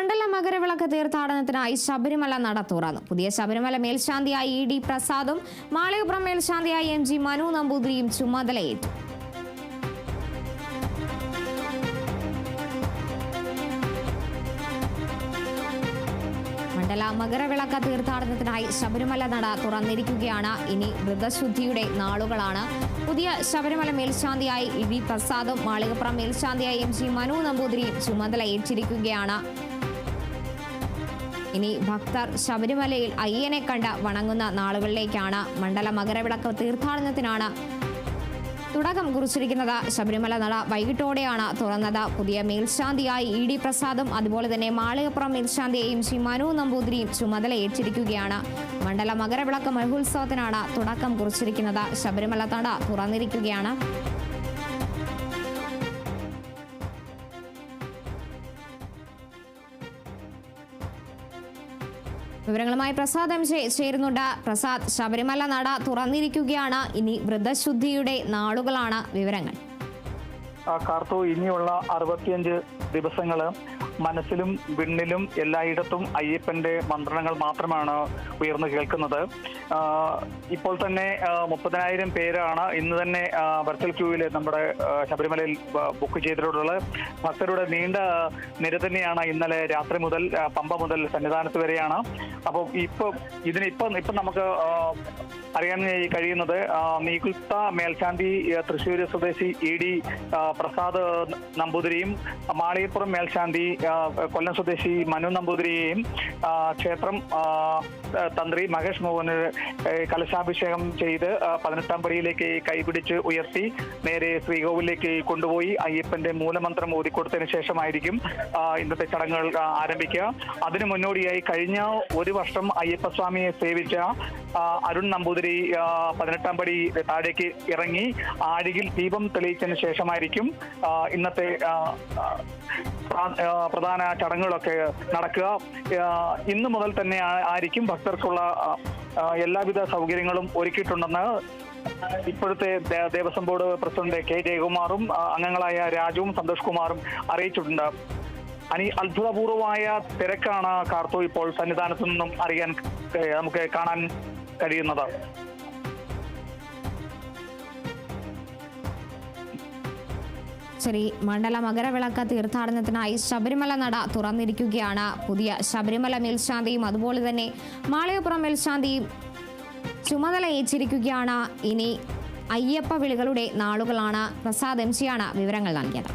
മണ്ഡല മകരവിളക്ക് തീർത്ഥാടനത്തിനായി ശബരിമല നട തുറന്നു. പുതിയ ശബരിമല മേൽശാന്തിയായി ഇ.ഡി. പ്രസാദും മാളികപ്പുറം മേൽശാന്തിയായി എം.ജി. മനു നമ്പൂതിരിയും ചുമതലയേറ്റു. മണ്ഡല മകരവിളക്ക് തീർത്ഥാടനത്തിനായി ശബരിമല നട തുറന്നിരിക്കുകയാണ്. ഇനി വ്രതശുദ്ധിയുടെ നാളുകളാണ്. പുതിയ ശബരിമല മേൽശാന്തിയായി ഇ.ഡി. പ്രസാദും മാളികപ്പുറം മേൽശാന്തിയായി എം.ജി. മനു നമ്പൂതിരിയും ചുമതലയേറ്റിരിക്കുകയാണ്. ഇനി ഭക്തർ ശബരിമലയിൽ അയ്യനെ കണ്ട് വണങ്ങുന്ന നാളുകളിലേക്കാണ്. മണ്ഡല മകരവിളക്ക് തീർത്ഥാടനത്തിനാണ് തുടക്കം കുറിച്ചിരിക്കുന്നത്. ശബരിമല നട വൈകിട്ടോടെയാണ് തുറന്നത്. പുതിയ മേൽശാന്തിയായി ഇ.ഡി. പ്രസാദും അതുപോലെ തന്നെ മാളികപ്പുറം മേൽശാന്തിയായി എം.ജി. മനു നമ്പൂതിരിയും ചുമതലയേറ്റിരിക്കുകയാണ്. മണ്ഡല മകരവിളക്ക് മഹോത്സവത്തിനാണ് തുടക്കം കുറിച്ചിരിക്കുന്നത്. ശബരിമല നട തുറന്നിരിക്കുകയാണ്. വിവരങ്ങളുമായി പ്രസാദ് എം.ജെ. ചേരുന്നുണ്ട്. പ്രസാദ്, ശബരിമല നട തുറന്നിരിക്കുകയാണ്. ഇനി വ്രതശുദ്ധിയുടെ നാളുകളാണ്. വിവരങ്ങൾ. കാർത്തു, ഇനിയുള്ള 65 ദിവസങ്ങള് മനസ്സിലും വിണ്ണിലും എല്ലായിടത്തും അയ്യപ്പന്റെ മന്ത്രങ്ങൾ മാത്രമാണ് ഉയർന്നു കേൾക്കുന്നത്. ഇപ്പോൾ തന്നെ 30,000 പേരാണ് ഇന്ന് തന്നെ വെർച്വൽ ക്യൂവിൽ നമ്മുടെ ശബരിമലയിൽ ബുക്ക് ചെയ്തിട്ടുള്ളത്. ഭക്തരുടെ നീണ്ട നിര തന്നെയാണ് ഇന്നലെ രാത്രി മുതൽ പമ്പ മുതൽ സന്നിധാനത്ത് വരെയാണ്. അപ്പോൾ ഇപ്പം നമുക്ക് അറിയാൻ കഴിയുന്നത് നിയുക്ത മേൽശാന്തി തൃശ്ശൂർ സ്വദേശി ഇ.ഡി. പ്രസാദ് നമ്പൂതിരിയും മാളികപ്പുറം മേൽശാന്തി കൊല്ലം സ്വദേശി മനു നമ്പൂതിരിയെയും ക്ഷേത്രം തന്ത്രി മഹേഷ് മോഹന് കലശാഭിഷേകം ചെയ്ത് 18ാം പടിയിലേക്ക് കൈപിടിച്ച് ഉയർത്തി നേരെ ശ്രീകോവിലേക്ക് കൊണ്ടുപോയി അയ്യപ്പന്റെ മൂലമന്ത്രം ഓതിക്കൊടുത്തതിന് ശേഷമായിരിക്കും ഇന്നത്തെ ചടങ്ങുകൾ ആരംഭിക്കുക. അതിനു മുന്നോടിയായി കഴിഞ്ഞ ഒരു വർഷം അയ്യപ്പസ്വാമിയെ സേവിച്ച അരുൺ നമ്പൂതിരി 18ാം പടി താഴേക്ക് ഇറങ്ങി ആഴിയിൽ ദീപം തെളിയിച്ചതിന് ശേഷമായിരിക്കും ഇന്നത്തെ പ്രധാന ചടങ്ങുകളൊക്കെ നടക്കുക. ഇന്നു മുതൽ തന്നെ ആയിരിക്കും ഭക്തർക്കുള്ള എല്ലാവിധ സൗകര്യങ്ങളും ഒരുക്കിയിട്ടുണ്ടെന്ന് ഇപ്പോഴത്തെ ദേവസ്വം ബോർഡ് പ്രസിഡന്റ് കെ ജയകുമാറും അംഗങ്ങളായ രാജുവും സന്തോഷ് കുമാറും അറിയിച്ചിട്ടുണ്ട്. അത്ഭുതപൂർവമായ തിരക്കാണ് കാർത്തു ഇപ്പോൾ സന്നിധാനത്തു നിന്നും നമുക്ക് കാണാൻ കഴിയുന്നത്. ശരി, മണ്ഡല മകരവിളക്ക് തീർത്ഥാടനത്തിനായി ശബരിമല നട തുറന്നിരിക്കുകയാണ്. പുതിയ ശബരിമല മേൽശാന്തിയും അതുപോലെ തന്നെ മാളികപ്പുറം മേൽശാന്തിയും ചുമതലയേറ്റിരിക്കുകയാണ്. ഇനി അയ്യപ്പ വിളികളുടെ നാളുകളാണ്. പ്രസാദ് എം.ജി. വിവരങ്ങൾ നൽകിയത്.